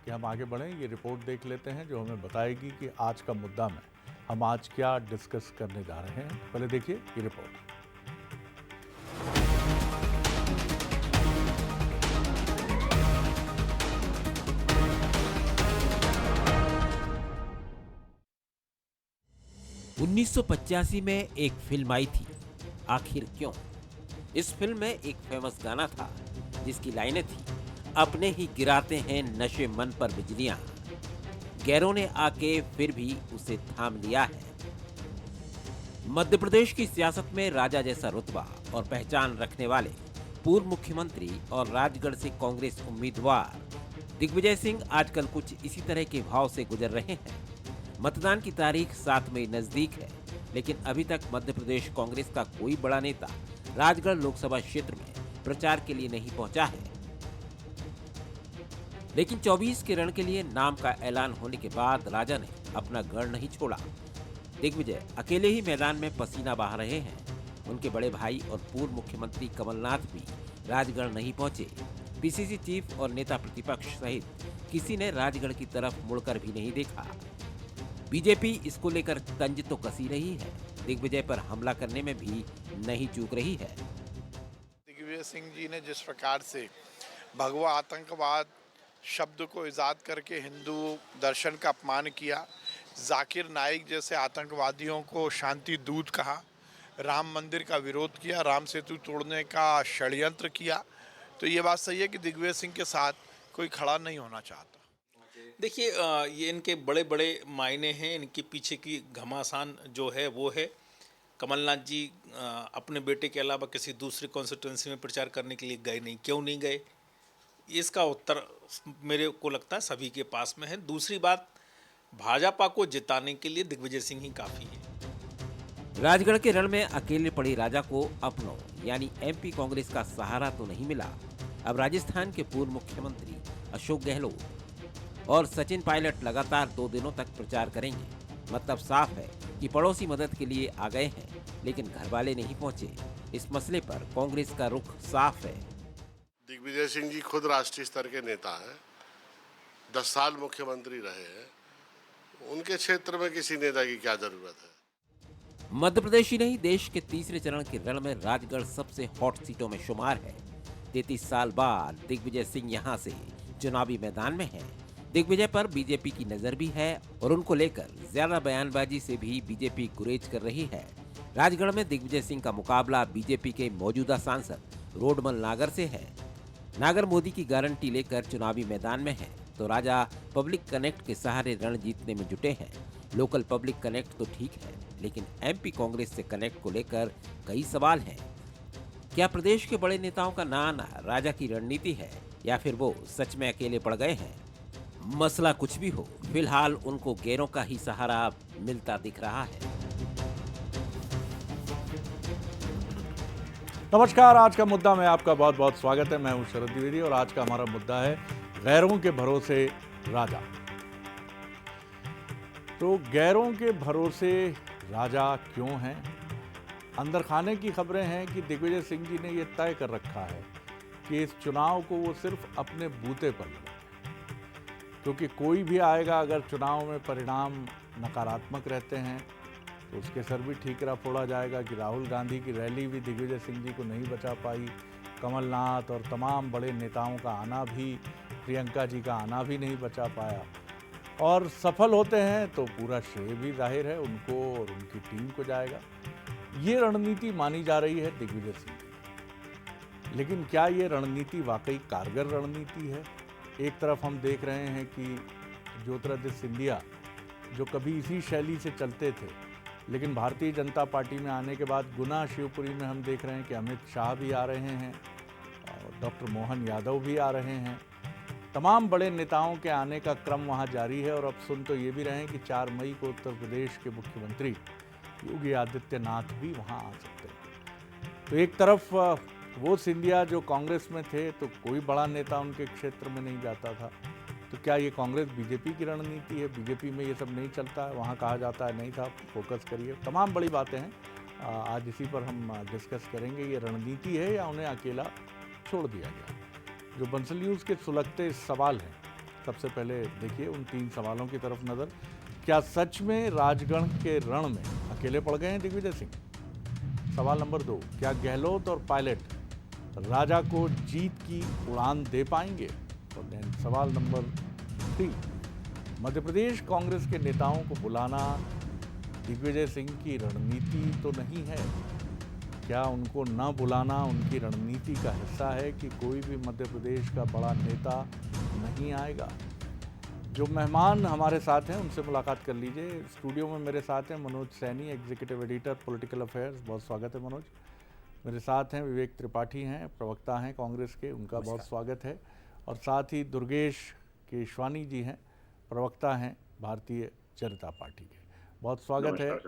कि हम आगे बढ़ें, ये रिपोर्ट देख लेते हैं जो हमें बताएगी कि आज का मुद्दा में हम आज क्या डिस्कस करने जा रहे हैं। पहले देखिए ये रिपोर्ट। उन्नीस में एक फिल्म आई थी, आखिर क्यों। इस फिल्म में एक फेमस गाना था जिसकी लाइनें थी, अपने ही गिराते हैं नशे मन पर बिजलियां, गैरों ने आके फिर भी उसे थाम लिया है। मध्य प्रदेश की सियासत में राजा जैसा रुतबा और पहचान रखने वाले पूर्व मुख्यमंत्री और राजगढ़ से कांग्रेस उम्मीदवार दिग्विजय सिंह आजकल कुछ इसी तरह के भाव से गुजर रहे हैं। मतदान की तारीख 7 मई नजदीक है, लेकिन अभी तक मध्य प्रदेश कांग्रेस का कोई बड़ा नेता राजगढ़ लोकसभा क्षेत्र में प्रचार के लिए नहीं पहुंचा है। लेकिन 24 के रण के लिए नाम का ऐलान होने के बाद राजा ने अपना गढ़ नहीं छोड़ा। दिग्विजय अकेले ही मैदान में पसीना बहा रहे हैं। उनके बड़े भाई और पूर्व मुख्यमंत्री कमलनाथ भी राजगढ़ नहीं पहुंचे। पीसीसी चीफ और नेता प्रतिपक्ष सहित किसी ने राजगढ़ की तरफ मुड़कर भी नहीं देखा। बीजेपी इसको लेकर तंज तो कसी रही है, दिग्विजय पर हमला करने में भी नहीं चूक रही है। दिग्विजय सिंह जी ने जिस प्रकार से भगवा आतंकवाद शब्द को इजाद करके हिंदू दर्शन का अपमान किया, जाकिर नाइक जैसे आतंकवादियों को शांति दूत कहा, राम मंदिर का विरोध किया, राम सेतु तोड़ने का षड्यंत्र किया, तो ये बात सही है कि दिग्विजय सिंह के साथ कोई खड़ा नहीं होना चाहता। देखिए, ये इनके बड़े बड़े मायने हैं। इनके पीछे की घमासान जो है वो है, कमलनाथ जी अपने बेटे के अलावा किसी दूसरी कॉन्स्टिट्यूंसी में प्रचार करने के लिए गए नहीं। क्यों नहीं गए, इसका उत्तर मेरे को लगता है सभी के पास में है। दूसरी बात, भाजपा को जिताने के लिए दिग्विजय सिंह ही काफ़ी है। राजगढ़ के रण में अकेले पड़ी राजा को अपनों यानी एमपी कांग्रेस का सहारा तो नहीं मिला। अब राजस्थान के पूर्व मुख्यमंत्री अशोक गहलोत और सचिन पायलट लगातार 2 दिनों तक प्रचार करेंगे। मतलब साफ है कि पड़ोसी मदद के लिए आ गए हैं, लेकिन घरवाले नहीं पहुंचे। इस मसले पर कांग्रेस का रुख साफ है। दिग्विजय सिंह जी खुद राष्ट्रीय स्तर के नेता हैं, 10 साल मुख्यमंत्री रहे हैं, उनके क्षेत्र में किसी नेता की क्या जरूरत है। मध्य प्रदेश ही नहीं, देश के तीसरे चरण के रण में राजगढ़ सबसे हॉट सीटों में शुमार है। 33 साल बाद दिग्विजय सिंह यहां से चुनावी मैदान में है। दिग्विजय पर बीजेपी की नजर भी है और उनको लेकर ज्यादा बयानबाजी से भी बीजेपी गुरेज कर रही है। राजगढ़ में दिग्विजय सिंह का मुकाबला बीजेपी के मौजूदा सांसद रोडमल नागर से है। नागर मोदी की गारंटी लेकर चुनावी मैदान में है, तो राजा पब्लिक कनेक्ट के सहारे रण जीतने में जुटे हैं। लोकल पब्लिक कनेक्ट तो ठीक है, लेकिन एमपी कांग्रेस से कनेक्ट को लेकर कई सवाल हैं। क्या प्रदेश के बड़े नेताओं का ना आना राजा की रणनीति है, या फिर वो सच में अकेले पड़ गए हैं? मसला कुछ भी हो, फिलहाल उनको गैरों का ही सहारा मिलता दिख रहा है। नमस्कार, आज का मुद्दा में आपका बहुत बहुत स्वागत है। मैं हूं शरद द्विवेदी और आज का हमारा मुद्दा है गैरों के भरोसे राजा। तो गैरों के भरोसे राजा क्यों हैं? अंदर खाने की खबरें हैं कि दिग्विजय सिंह जी ने यह तय कर रखा है कि इस चुनाव को वो सिर्फ अपने बूते पर लड़ेंगे, क्योंकि कोई भी आएगा, अगर चुनाव में परिणाम नकारात्मक रहते हैं तो उसके सर भी ठीकरा फोड़ा जाएगा कि राहुल गांधी की रैली भी दिग्विजय सिंह जी को नहीं बचा पाई, कमलनाथ और तमाम बड़े नेताओं का आना भी, प्रियंका जी का आना भी नहीं बचा पाया। और सफल होते हैं तो पूरा श्रेय भी जाहिर है उनको और उनकी टीम को जाएगा। ये रणनीति मानी जा रही है दिग्विजय सिंह की। लेकिन क्या ये रणनीति वाकई कारगर रणनीति है? एक तरफ हम देख रहे हैं कि ज्योतिरादित्य सिंधिया, जो कभी इसी शैली से चलते थे, लेकिन भारतीय जनता पार्टी में आने के बाद गुना शिवपुरी में हम देख रहे हैं कि अमित शाह भी आ रहे हैं और डॉक्टर मोहन यादव भी आ रहे हैं। तमाम बड़े नेताओं के आने का क्रम वहां जारी है और अब सुन तो ये भी रहे हैं कि 4 मई को उत्तर प्रदेश के मुख्यमंत्री योगी आदित्यनाथ भी वहां आ सकते हैं। तो एक तरफ वो सिंधिया जो कांग्रेस में थे तो कोई बड़ा नेता उनके क्षेत्र में नहीं जाता था, तो क्या ये कांग्रेस बीजेपी की रणनीति है? बीजेपी में ये सब नहीं चलता है, वहाँ कहा जाता है नहीं था, फोकस करिए। तमाम बड़ी बातें हैं, आज इसी पर हम डिस्कस करेंगे। ये रणनीति है या उन्हें अकेला छोड़ दिया गया? जो बंसल न्यूज़ के सुलगते सवाल हैं सबसे पहले देखिए उन 3 सवालों की तरफ नज़र। क्या सच में राजगढ़ के रण में अकेले पड़ गए हैं दिग्विजय सिंह? सवाल नंबर 2, क्या गहलोत और पायलट राजा को जीत की उड़ान दे पाएंगे? और देन सवाल नंबर 3, मध्य प्रदेश कांग्रेस के नेताओं को बुलाना दिग्विजय सिंह की रणनीति तो नहीं है? क्या उनको न बुलाना उनकी रणनीति का हिस्सा है कि कोई भी मध्य प्रदेश का बड़ा नेता नहीं आएगा? जो मेहमान हमारे साथ हैं उनसे मुलाकात कर लीजिए। स्टूडियो में मेरे साथ हैं Manoj Saini, executive editor political affairs. बहुत स्वागत है मनोज। मेरे साथ हैं विवेक त्रिपाठी हैं, प्रवक्ता हैं कांग्रेस के, उनका बहुत स्वागत है। और साथ ही दुर्गेश केशवानी जी हैं, प्रवक्ता हैं भारतीय जनता पार्टी के। बहुत स्वागत है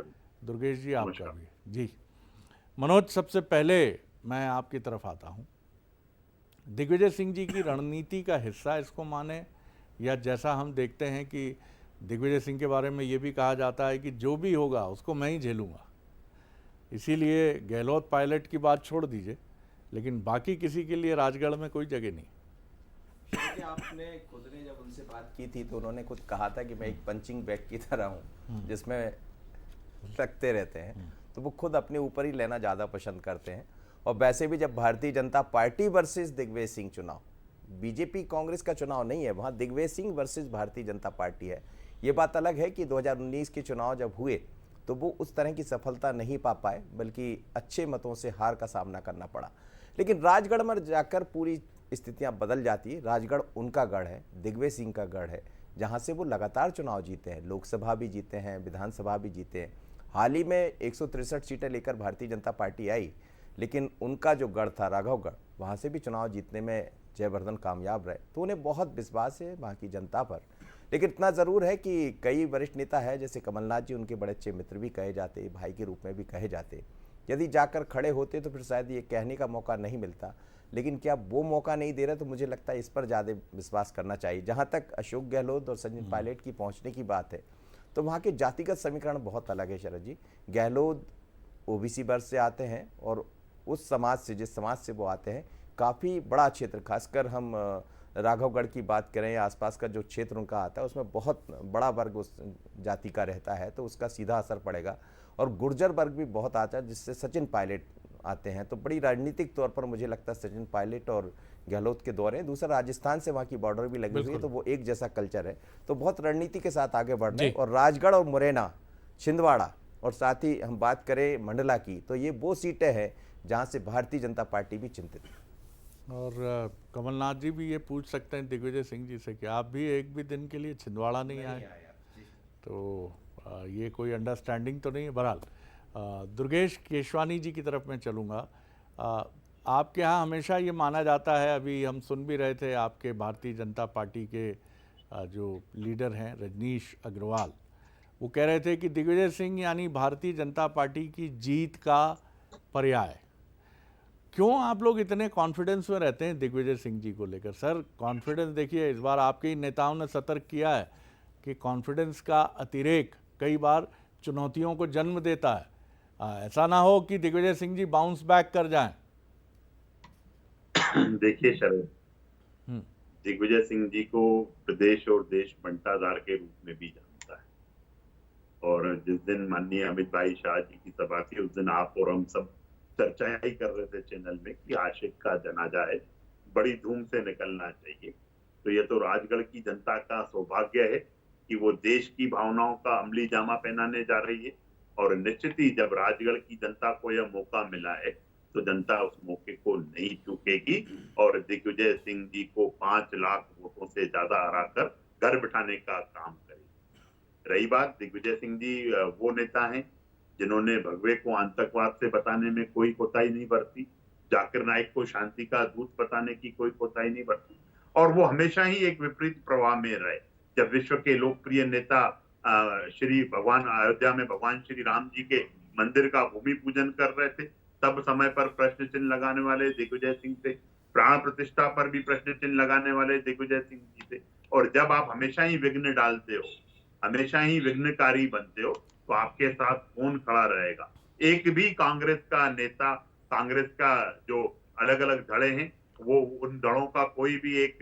दुर्गेश जी आपका भी। जी मनोज, सबसे पहले मैं आपकी तरफ आता हूं। दिग्विजय सिंह जी की रणनीति का हिस्सा इसको माने, या जैसा हम देखते हैं कि दिग्विजय सिंह के बारे में ये भी कहा जाता है कि जो भी होगा उसको मैं ही झेलूंगा, इसीलिए गहलोत पायलट की बात छोड़ दीजिए, लेकिन बाकी किसी के लिए राजगढ़ में कोई जगह नहीं। कि आपने खुद ने जब उनसे बात की थी तो उन्होंने खुद कहा था कि मैं एक पंचिंग बैग की तरह हूँ जिसमें रखते रहते हैं, तो वो खुद अपने ऊपर ही लेना ज़्यादा पसंद करते हैं। और वैसे भी जब भारतीय जनता पार्टी वर्सेस दिग्विजय सिंह चुनाव, बीजेपी कांग्रेस का चुनाव नहीं है, वहाँ दिग्विजय सिंह वर्सेस भारतीय जनता पार्टी है। ये बात अलग है कि 2019 के चुनाव जब हुए तो वो उस तरह की सफलता नहीं पा पाए, बल्कि अच्छे मतों से हार का सामना करना पड़ा। लेकिन राजगढ़ में जाकर पूरी स्थितियां बदल जाती है। राजगढ़ उनका गढ़ है, दिग्विजय सिंह का गढ़ है, जहां से वो लगातार चुनाव जीते हैं, लोकसभा भी जीते हैं, विधानसभा भी जीते हैं। हाल ही में 163 सीटें लेकर भारतीय जनता पार्टी आई, लेकिन उनका जो गढ़ था राघवगढ़, वहाँ से भी चुनाव जीतने में जयवर्धन कामयाब रहे। तो उन्हें बहुत विश्वास है वहाँ की जनता पर। लेकिन इतना ज़रूर है कि कई वरिष्ठ नेता है, जैसे कमलनाथ जी, उनके बड़े अच्छे मित्र भी कहे जाते, भाई के रूप में भी कहे जाते, यदि जाकर खड़े होते तो फिर शायद ये कहने का मौका नहीं मिलता। लेकिन क्या वो मौका नहीं दे रहे, तो मुझे लगता है इस पर ज़्यादा विश्वास करना चाहिए। जहाँ तक अशोक गहलोत और सचिन पायलट की पहुँचने की बात है, तो वहाँ के जातिगत समीकरण बहुत अलग है शरद जी। गहलोत ओबीसी वर्ग से आते हैं और उस समाज से, जिस समाज से वो आते हैं, काफ़ी बड़ा क्षेत्र, खासकर हम राघवगढ़ की बात करें, आसपास का जो क्षेत्र उनका आता है उसमें बहुत बड़ा वर्ग उस जाति का रहता है, तो उसका सीधा असर पड़ेगा। और गुर्जर वर्ग भी बहुत आता है, जिससे सचिन पायलट आते हैं। तो बड़ी राजनीतिक तौर पर मुझे लगता है सचिन पायलट और गहलोत के दौरे हैं। दूसरा, राजस्थान से वहाँ की बॉर्डर भी लगी हुई है, तो वो एक जैसा कल्चर है, तो बहुत रणनीति के साथ आगे बढ़ रहे हैं। और राजगढ़ और मुरैना, छिंदवाड़ा और साथ ही हम बात करें मंडला की, तो ये वो सीटें हैं जहाँ से भारतीय जनता पार्टी भी चिंतित है। और कमलनाथ जी भी ये पूछ सकते हैं दिग्विजय सिंह जी से कि आप भी एक भी दिन के लिए छिंदवाड़ा नहीं आए, तो ये कोई अंडरस्टैंडिंग तो नहीं है। बहरहाल दुर्गेश केशवानी जी की तरफ मैं चलूँगा। आपके यहाँ हमेशा ये माना जाता है, अभी हम सुन भी रहे थे आपके भारतीय जनता पार्टी के जो लीडर हैं रजनीश अग्रवाल, वो कह रहे थे कि दिग्विजय सिंह यानी भारतीय जनता पार्टी की जीत का पर्याय। क्यों आप लोग इतने कॉन्फिडेंस में रहते हैं दिग्विजय सिंह जी को लेकर? सर, कॉन्फिडेंस देखिए, इस बार आपके ही नेताओं ने सतर्क किया है कि कॉन्फिडेंस का अतिरेक कई बार चुनौतियों को जन्म देता है। ऐसा ना हो कि दिग्विजय सिंह जी बाउंस बैक कर जाएं। देखिए शरद, दिग्विजय सिंह जी को प्रदेश और देश बंटाधार के रूप में भी जानता है। और जिस दिन माननीय अमित भाई शाह जी की सभा थी, उस दिन आप और हम सब चर्चाएं ही कर रहे थे चैनल में कि आशिक का जनाजा है, बड़ी धूम से निकलना चाहिए। तो ये तो राजगढ़ की जनता का सौभाग्य है कि वो देश की भावनाओं का अमली जामा पहनाने जा रही है। और निश्चित ही जब राजगढ़ की जनता को यह मौका मिला है, तो जनता उस मौके को नहीं चूकेगी और दिग्विजय सिंह जी को 5 लाख वोटों से ज्यादा हराकर घर बिठाने का काम करेगी। रही बात, दिग्विजय सिंह जी वो नेता हैं जिन्होंने भगवे को आतंकवाद से बताने में कोई कोताही नहीं बरती, जाकिर नाइक को शांति का दूत बताने की कोई कोताही नहीं बरती, और वो हमेशा ही एक विपरीत प्रवाह में रहे। जब विश्व के लोकप्रिय नेता श्री भगवान अयोध्या में भगवान श्री राम जी के मंदिर का भूमि पूजन कर रहे थे, तब समय पर प्रश्न चिन्ह लगाने वाले दिग्विजय सिंह थे। प्राण प्रतिष्ठा पर भी प्रश्न चिन्ह लगाने वाले दिग्विजय सिंह जी थे। और जब आप हमेशा ही विघ्न डालते हो, हमेशा ही विघ्नकारी बनते हो, तो आपके साथ कौन खड़ा रहेगा? एक भी कांग्रेस का नेता, कांग्रेस का जो अलग अलग धड़े हैं, वो उन धड़ों का कोई भी एक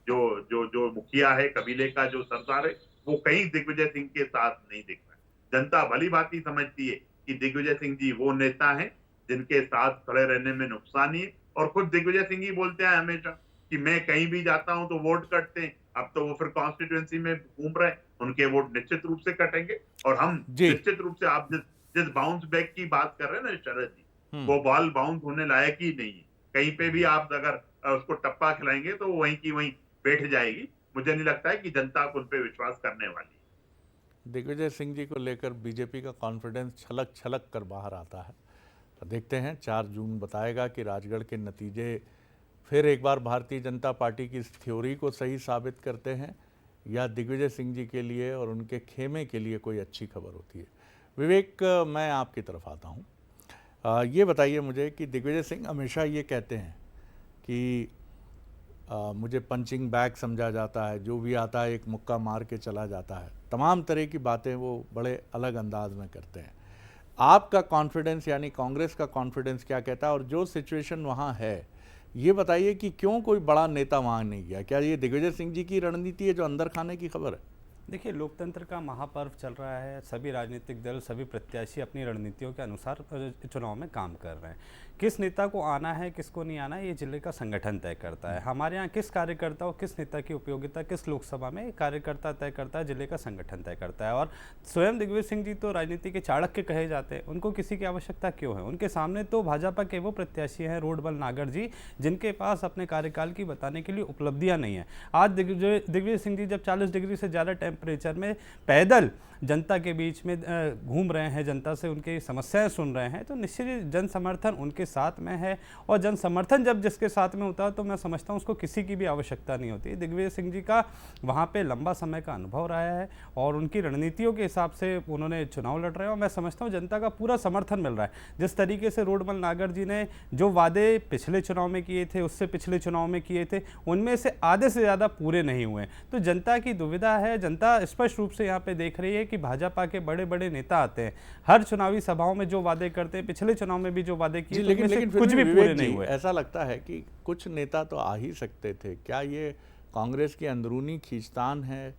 जो जो जो मुखिया है, कबीले का जो सरदार है, वो कहीं दिग्विजय सिंह के साथ नहीं दिख रहा है। जनता भली भांति समझती है कि दिग्विजय सिंह जी वो नेता हैं जिनके साथ खड़े रहने में नुकसान ही है, और खुद दिग्विजय सिंह ही बोलते हैं हमेशा कि मैं कहीं भी जाता हूं तो वोट कटते हैं। अब तो वो फिर कॉन्स्टिट्यूएंसी में घूम रहे हैं, उनके वोट निश्चित रूप से कटेंगे। और हम जी। निश्चित रूप से, आप जिस बाउंस बैक की बात कर रहे हैं ना शरद जी, वो बॉल बाउंस होने लायक ही नहीं है। कहीं पे भी आप अगर उसको टप्पा खिलाएंगे तो वहीं की वहीं बैठ जाएगी। मुझे नहीं लगता है कि जनता उन पे विश्वास करने वाली है। दिग्विजय सिंह जी को लेकर बीजेपी का कॉन्फिडेंस छलक छलक कर बाहर आता है। तो देखते हैं 4 जून बताएगा कि राजगढ़ के नतीजे फिर एक बार भारतीय जनता पार्टी की इस थ्योरी को सही साबित करते हैं या दिग्विजय सिंह जी के लिए और उनके खेमे के लिए कोई अच्छी खबर होती है। विवेक, मैं आपकी तरफ आता हूँ। ये बताइए मुझे कि दिग्विजय सिंह हमेशा ये कहते हैं कि मुझे पंचिंग बैग समझा जाता है, जो भी आता है एक मुक्का मार के चला जाता है। तमाम तरह की बातें वो बड़े अलग अंदाज में करते हैं। आपका कॉन्फिडेंस यानी कांग्रेस का कॉन्फिडेंस क्या कहता है, और जो सिचुएशन वहाँ है ये बताइए कि क्यों कोई बड़ा नेता वहाँ नहीं गया? क्या ये दिग्विजय सिंह जी की रणनीति है जो अंदर खाने की खबर है? देखिए, लोकतंत्र का महापर्व चल रहा है। सभी राजनीतिक दल, सभी प्रत्याशी अपनी रणनीतियों के अनुसार चुनाव में काम कर रहे हैं। किस नेता को आना है, किसको नहीं आना है, ये जिले का संगठन तय करता है। हमारे यहाँ किस कार्यकर्ता और किस नेता की उपयोगिता किस लोकसभा में, कार्यकर्ता तय करता है, जिले का संगठन तय करता है। और स्वयं दिग्विजय सिंह जी तो राजनीति के चाणक्य कहे जाते हैं। उनको किसी की आवश्यकता क्यों है? उनके सामने तो भाजपा के वो प्रत्याशी हैं, रोडबल नागर जी, जिनके पास अपने कार्यकाल की बताने के लिए उपलब्धियाँ नहीं है। आज दिग्विजय सिंह जी जब 40 डिग्री से ज़्यादा टेम्परेचर में पैदल जनता के बीच में घूम रहे हैं, जनता से उनकी समस्याएं सुन रहे हैं, तो निश्चित ही जन समर्थन उनके साथ में है। और जन समर्थन जब जिसके साथ में होता है तो मैं समझता हूं उसको किसी की भी आवश्यकता नहीं होती। दिग्विजय सिंह जी का वहां पे लंबा समय का अनुभव रहा है और उनकी रणनीतियों के हिसाब से उन्होंने चुनाव लड़ रहे हैं और मैं समझता हूँ जनता का पूरा समर्थन मिल रहा है। जिस तरीके से रोडमल नागर जी ने जो वादे पिछले चुनाव में किए थे, उससे पिछले चुनाव में किए थे, उनमें से आधे से ज़्यादा पूरे नहीं हुए। तो जनता की दुविधा है। जनता स्पष्ट रूप से यहाँ पे देख रही है कि भाजपा के बड़े बड़े नेता आते हैं, हर चुनावी सभाओं में जो वादे करते हैं, पिछले चुनाव में भी जो वादे किए, लेकिन कुछ भी पूरे नहीं हुए। ऐसा लगता है कि कुछ नेता तो आ ही सकते थे। क्या ये कांग्रेस की अंदरूनी खींचतान है,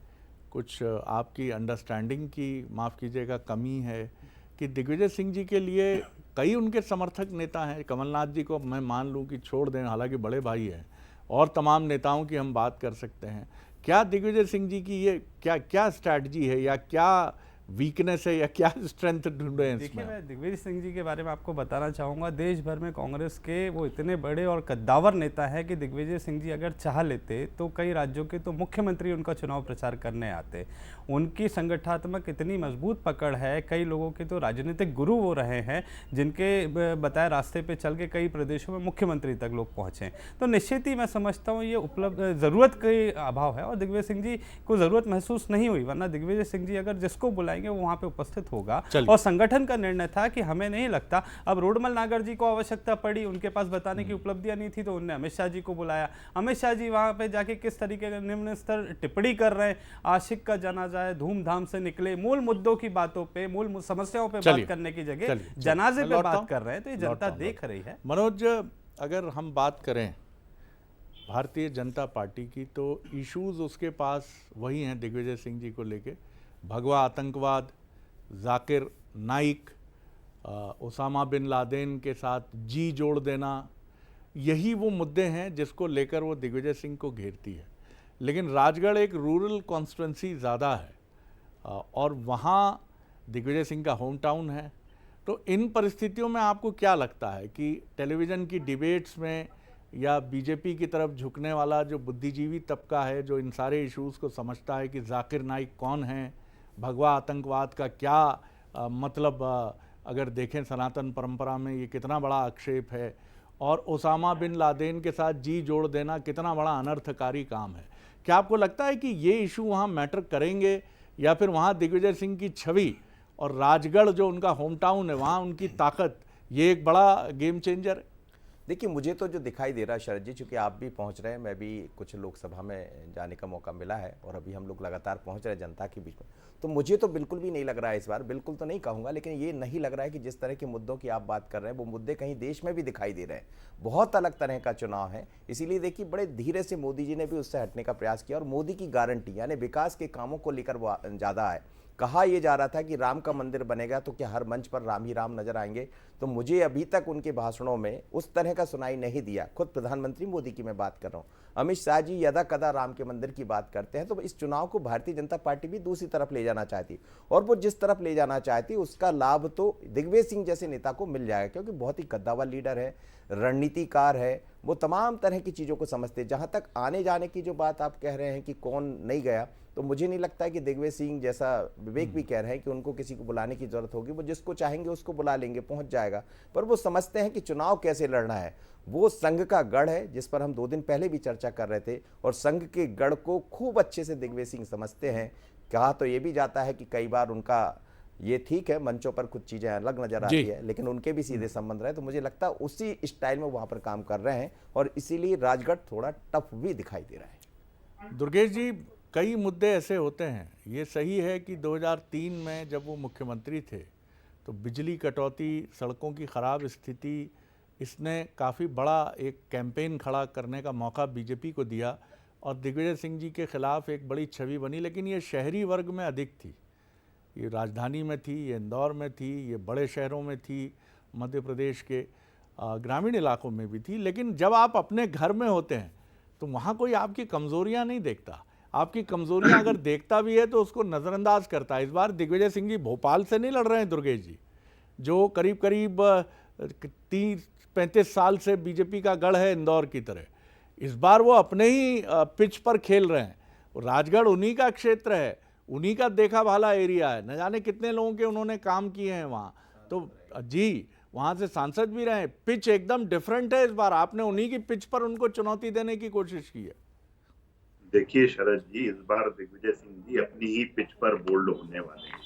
कुछ आपकी अंडरस्टैंडिंग की, माफ़ कीजिएगा, कमी है कि दिग्विजय सिंह जी के लिए कई उनके समर्थक नेता हैं? कमलनाथ जी को मैं मान लूँ कि छोड़ दें, हालांकि बड़े भाई हैं, और तमाम नेताओं की हम बात कर सकते हैं। क्या दिग्विजय सिंह जी की ये क्या स्ट्रैटेजी है या क्या वीकनेस है या क्या स्ट्रेंथ ढूंढे हैं इसमें? देखिए, मैं दिग्विजय सिंह जी के बारे में आपको बताना चाहूँगा। देश भर में कांग्रेस के वो इतने बड़े और कद्दावर नेता हैं कि दिग्विजय सिंह जी अगर चाह लेते तो कई राज्यों के तो मुख्यमंत्री उनका चुनाव प्रचार करने आते। उनकी संगठनात्मक इतनी मजबूत पकड़ है, कई लोगों के तो राजनीतिक गुरु वो रहे हैं जिनके बताए रास्ते पे चल के कई प्रदेशों में मुख्यमंत्री तक लोग पहुँचे। तो निश्चित ही मैं समझता हूँ ये उपलब्ध ज़रूरत का अभाव है और दिग्विजय सिंह जी को ज़रूरत महसूस नहीं हुई, वरना दिग्विजय सिंह जी अगर जिसको बुलाएंगे वो वहाँ पे उपस्थित होगा। और संगठन का निर्णय था कि हमें नहीं लगता। अब रोडमल नागर जी को आवश्यकता पड़ी, उनके पास बताने की उपलब्धियां नहीं थी, तो उन्होंने अमित शाह जी को बुलाया। अमित शाह जी वहाँ पे जाके किस तरीके का निम्न स्तर टिप्पणी कर रहे हैं, आशिक का जनाजा है, धूमधाम से निकले, मूल मुद्दों की बातों पे, मूल समस्याओं पे बात करने की जगह जनाजे पे बात कर रहे हैं। तो ये जनता देख रही है। मनोज, अगर हम बात करें भारतीय जनता पार्टी की, तो इश्यूज उसके पास वही हैं दिग्विजय सिंह जी को लेके। भगवा आतंकवाद, Zakir Naik, Osama bin Laden के साथ जी जोड़ देना, यही वो मुद्दे हैं जिसको लेकर वो दिग्विजय सिंह को घेरती है। लेकिन राजगढ़ एक रूरल कॉन्स्टिट्यूंसी ज़्यादा है और वहाँ दिग्विजय सिंह का होम टाउन है। तो इन परिस्थितियों में आपको क्या लगता है कि टेलीविज़न की डिबेट्स में या बीजेपी की तरफ झुकने वाला जो बुद्धिजीवी तबका है, जो इन सारे इश्यूज़ को समझता है कि जाकिर नाइक कौन है, भगवा आतंकवाद का क्या मतलब, अगर देखें सनातन परंपरा में ये कितना बड़ा आक्षेप है, और ओसामा बिन लादेन के साथ जी जोड़ देना कितना बड़ा अनर्थकारी काम है। क्या आपको लगता है कि ये इशू वहाँ मैटर करेंगे या फिर वहाँ दिग्विजय सिंह की छवि और राजगढ़ जो उनका होम टाउन है, वहाँ उनकी ताकत, ये एक बड़ा गेम चेंजर है? देखिए, मुझे तो जो दिखाई दे रहा है शरद जी, चूंकि आप भी पहुंच रहे हैं, मैं भी कुछ लोकसभा में जाने का मौका मिला है और अभी हम लोग लगातार पहुंच रहे हैं जनता के बीच में, तो मुझे तो बिल्कुल भी नहीं लग रहा है इस बार, बिल्कुल तो नहीं कहूंगा, लेकिन ये नहीं लग रहा है कि जिस तरह के मुद्दों की आप बात कर रहे हैं वो मुद्दे कहीं देश में भी दिखाई दे रहे हैं। बहुत अलग तरह का चुनाव है, इसीलिए देखिए बड़े धीरे से मोदी जी ने भी उससे हटने का प्रयास किया और मोदी की गारंटी यानी विकास के कामों को लेकर वो ज़्यादा है। कहा यह जा रहा था कि राम का मंदिर बनेगा तो क्या हर मंच पर राम ही राम नजर आएंगे, तो मुझे अभी तक उनके भाषणों में उस तरह का सुनाई नहीं दिया। खुद प्रधानमंत्री मोदी की मैं बात कर रहा हूं, अमित शाह जी यदा कदा राम के मंदिर की बात करते हैं, तो इस चुनाव को भारतीय जनता पार्टी भी दूसरी तरफ ले जाना चाहती और वो जिस तरफ ले जाना चाहती उसका लाभ तो दिग्विजय सिंह जैसे नेता को मिल जाएगा, क्योंकि बहुत ही कद्दावर लीडर है, रणनीतिकार है, वो तमाम तरह की चीज़ों को समझते हैं। जहाँ तक आने जाने की जो बात आप कह रहे हैं कि कौन नहीं गया, तो मुझे नहीं लगता है कि दिग्विजय सिंह जैसा विवेक भी कह रहे हैं कि उनको किसी को बुलाने की जरूरत होगी, वो जिसको चाहेंगे उसको बुला लेंगे, पहुंच जाएगा। पर वो समझते हैं कि चुनाव कैसे लड़ना है। वो संघ का गढ़ है जिस पर हम 2 दिन पहले भी चर्चा कर रहे थे और संघ के गढ़ को खूब अच्छे से दिग्विजय सिंह समझते हैं। कहा तो ये भी जाता है कि कई बार उनका ये ठीक है मंचों पर कुछ चीजें अलग नजर आती है, लेकिन उनके भी सीधे संबंध रहे, तो मुझे लगता है उसी स्टाइल में वहां पर काम कर रहे हैं और इसीलिए राजगढ़ थोड़ा टफ भी दिखाई दे रहा है। दुर्गेश जी, कई मुद्दे ऐसे होते हैं, ये सही है कि 2003 में जब वो मुख्यमंत्री थे तो बिजली कटौती, सड़कों की ख़राब स्थिति, इसने काफ़ी बड़ा एक कैंपेन खड़ा करने का मौका बीजेपी को दिया और दिग्विजय सिंह जी के खिलाफ एक बड़ी छवि बनी, लेकिन ये शहरी वर्ग में अधिक थी। ये राजधानी में थी, ये इंदौर में थी, ये बड़े शहरों में थी, मध्य प्रदेश के ग्रामीण इलाकों में भी थी। लेकिन जब आप अपने घर में होते हैं तो वहाँ कोई आपकी कमज़ोरियाँ नहीं देखता, आपकी कमज़ोरियाँ अगर देखता भी है तो उसको नज़रअंदाज करता है। इस बार दिग्विजय सिंह जी भोपाल से नहीं लड़ रहे हैं दुर्गेश जी, जो करीब करीब 30-35 साल से बीजेपी का गढ़ है इंदौर की तरह। इस बार वो अपने ही पिच पर खेल रहे हैं। राजगढ़ उन्हीं का क्षेत्र है, उन्हीं का देखा भाला एरिया है, न जाने कितने लोगों के उन्होंने काम किए हैं वहाँ, तो जी वहाँ से सांसद भी रहे। पिच एकदम डिफरेंट है इस बार, आपने उन्हीं की पिच पर उनको चुनौती देने की कोशिश की है। देखिए शरद जी, इस बार दिग्विजय सिंह जी अपनी ही पिच पर बोल्ड होने वाले हैं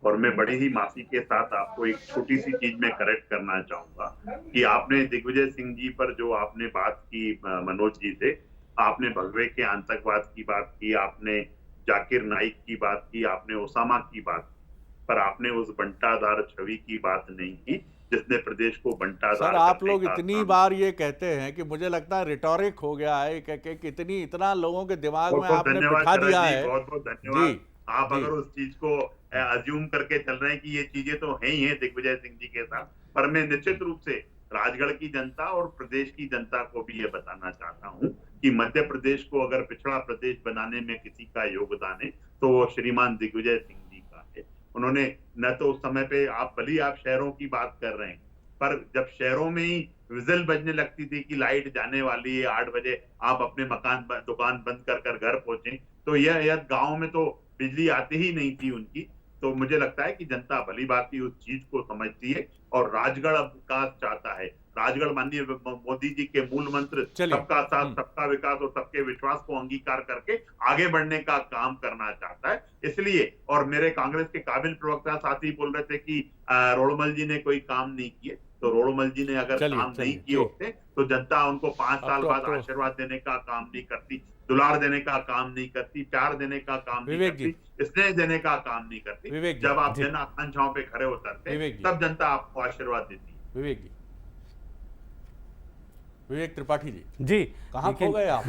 और मैं बड़ी ही माफी के साथ आपको एक छोटी सी चीज में करेक्ट करना चाहूंगा कि आपने दिग्विजय सिंह जी पर जो आपने बात की मनोज जी से, आपने भगवे के आतंकवाद की बात की, आपने जाकिर नाइक की बात की, आपने ओसामा की बात की, पर आपने उस बंटाधार छवि की बात नहीं की जिसने प्रदेश को बंटाधार। सर आप लोग इतनी बार ये कहते हैं कि मुझे लगता है रिटोरिक हो गया है, कि इतना लोगों के दिमाग में आपने बिठा दिया है। बहुत बहुत धन्यवाद। आप अगर उस चीज को अज्यूम करके चल रहे हैं कि ये चीजें तो है ही है दिग्विजय सिंह जी के साथ, पर मैं निश्चित रूप से राजगढ़ की जनता और प्रदेश की जनता को भी ये बताना चाहता हूँ कि मध्य प्रदेश को अगर पिछड़ा प्रदेश बनाने में किसी का योगदान है तो वो श्रीमान दिग्विजय सिंह जी का है। उन्होंने न तो उस समय पे, आप भली आप शहरों की बात कर रहे हैं, पर जब शहरों में ही विजिल बजने लगती थी कि लाइट जाने वाली है 8 बजे, आप अपने मकान दुकान बंद कर घर पहुंचे, तो यह गाँव में तो बिजली आती ही नहीं थी उनकी। तो मुझे लगता है कि जनता भली भांति उस चीज को समझती है और राजगढ़ अब विकास चाहता है। राजगढ़ माननीय मोदी जी के मूल मंत्र सबका साथ, सबका विकास और सबके विश्वास को अंगीकार करके आगे बढ़ने का काम करना चाहता है। इसलिए, और मेरे कांग्रेस के काबिल प्रवक्ता साथी बोल रहे थे कि रोड़मल जी ने कोई काम नहीं किए, तो रोड़मल जी ने अगर काम नहीं किए होते तो जनता उनको 5 साल बाद आशीर्वाद देने का काम नहीं करती, दुलार देने का काम नहीं करती, प्यार देने का काम नहीं करती, स्नेह देने का काम नहीं करती। जब आप जन आकांक्षाओं पे खड़े उतरते तब जनता आपको आशीर्वाद देती है। विवेक त्रिपाठी जी कहाँ खो गए आप?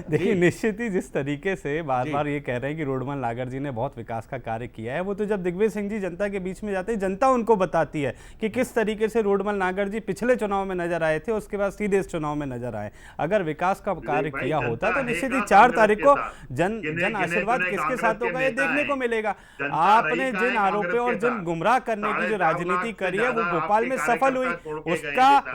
देखिए, निश्चित ही जिस तरीके से बार बार ये कह रहे हैं कि रोडमल नागर जी ने बहुत विकास का कार्य किया है, वो तो जब दिग्विजय सिंह जी जनता के बीच में जाते हैं, जनता उनको बताती है कि किस तरीके से रोडमल नागर जी पिछले चुनाव में नजर आए थे, उसके बाद सीधे इस चुनाव में नजर आए। अगर विकास का कार्य किया होता तो निश्चित ही 4 तारीख को जन आशीर्वाद किसके साथ होगा ये देखने को मिलेगा। आपने जिन आरोपों और जिन गुमराह करने की जो राजनीति करी है वो भोपाल में सफल हुई,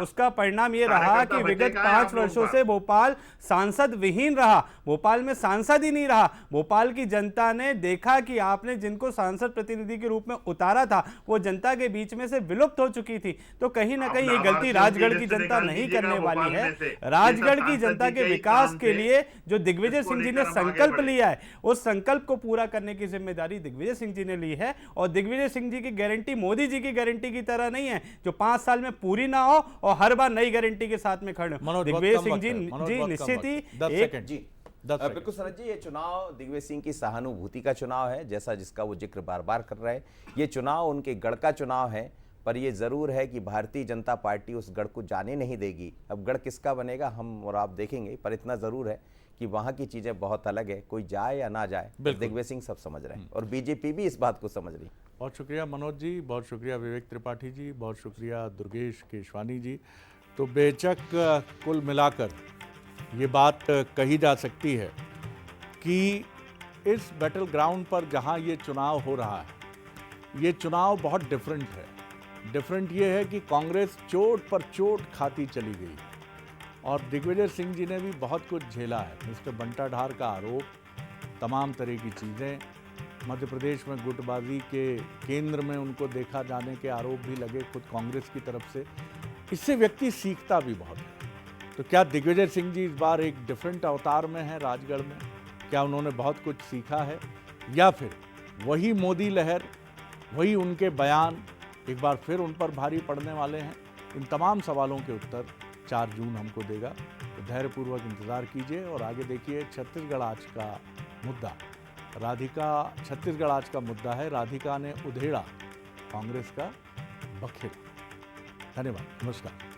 उसका परिणाम ये रहा कि विगत 5 वर्षों से भोपाल सांसद विहीन रहा, भोपाल में सांसद ही नहीं रहा। भोपाल की जनता ने देखा कि आपने जिनको सांसद प्रतिनिधि के रूप में उतारा था वो जनता के बीच में से विलुप्त हो चुकी थी। तो कहीं ना कहीं ये गलती राजगढ़ की जनता नहीं करने वाली है। राजगढ़ की जनता के विकास के लिए जो दिग्विजय सिंह जी ने संकल्प लिया है, उस संकल्प को पूरा करने की जिम्मेदारी दिग्विजय सिंह जी ने ली है। और दिग्विजय सिंह जी की गारंटी मोदी जी की गारंटी की तरह नहीं है जो 5 साल में पूरी ना हो और हर बार नई गारंटी के साथ में खड़े हो। दिग्विजय सिंह जी निश्चित ही बिल्कुल सनत जी, ये चुनाव दिग्विजय सिंह की सहानुभूति का चुनाव है, जैसा जिसका वो जिक्र बार बार कर रहे हैं। ये चुनाव उनके गढ़ का चुनाव है, पर ये जरूर है कि भारतीय जनता पार्टी उस गढ़ को जाने नहीं देगी। अब गढ़ किसका बनेगा हम और आप देखेंगे, पर इतना जरूर है कि वहाँ की चीजें बहुत अलग है। कोई जाए या ना जाए, दिग्विजय सिंह सब समझ रहे हैं और बीजेपी भी इस बात को समझ रही है। बहुत शुक्रिया मनोज जी, बहुत शुक्रिया विवेक त्रिपाठी जी, बहुत शुक्रिया दुर्गेश केशवानी जी। तो बेशक कुल मिलाकर ये बात कही जा सकती है कि इस बैटल ग्राउंड पर जहां ये चुनाव हो रहा है, ये चुनाव बहुत डिफरेंट है। डिफरेंट ये है कि कांग्रेस चोट पर चोट खाती चली गई और दिग्विजय सिंह जी ने भी बहुत कुछ झेला है। मिस्टर बंटाढार का आरोप, तमाम तरह की चीज़ें, मध्य प्रदेश में गुटबाजी के केंद्र में उनको देखा जाने के आरोप भी लगे खुद कांग्रेस की तरफ से। इससे व्यक्ति सीखता भी बहुत है। तो क्या दिग्विजय सिंह जी इस बार एक डिफरेंट अवतार में हैं राजगढ़ में? क्या उन्होंने बहुत कुछ सीखा है या फिर वही मोदी लहर, वही उनके बयान एक बार फिर उन पर भारी पड़ने वाले हैं? इन तमाम सवालों के उत्तर 4 जून हमको देगा। तो धैर्यपूर्वक इंतज़ार कीजिए और आगे देखिए। छत्तीसगढ़ आज का मुद्दा राधिका, छत्तीसगढ़ आज का मुद्दा है राधिका ने उधेड़ा कांग्रेस का बखेड़ा। धन्यवाद, नमस्कार।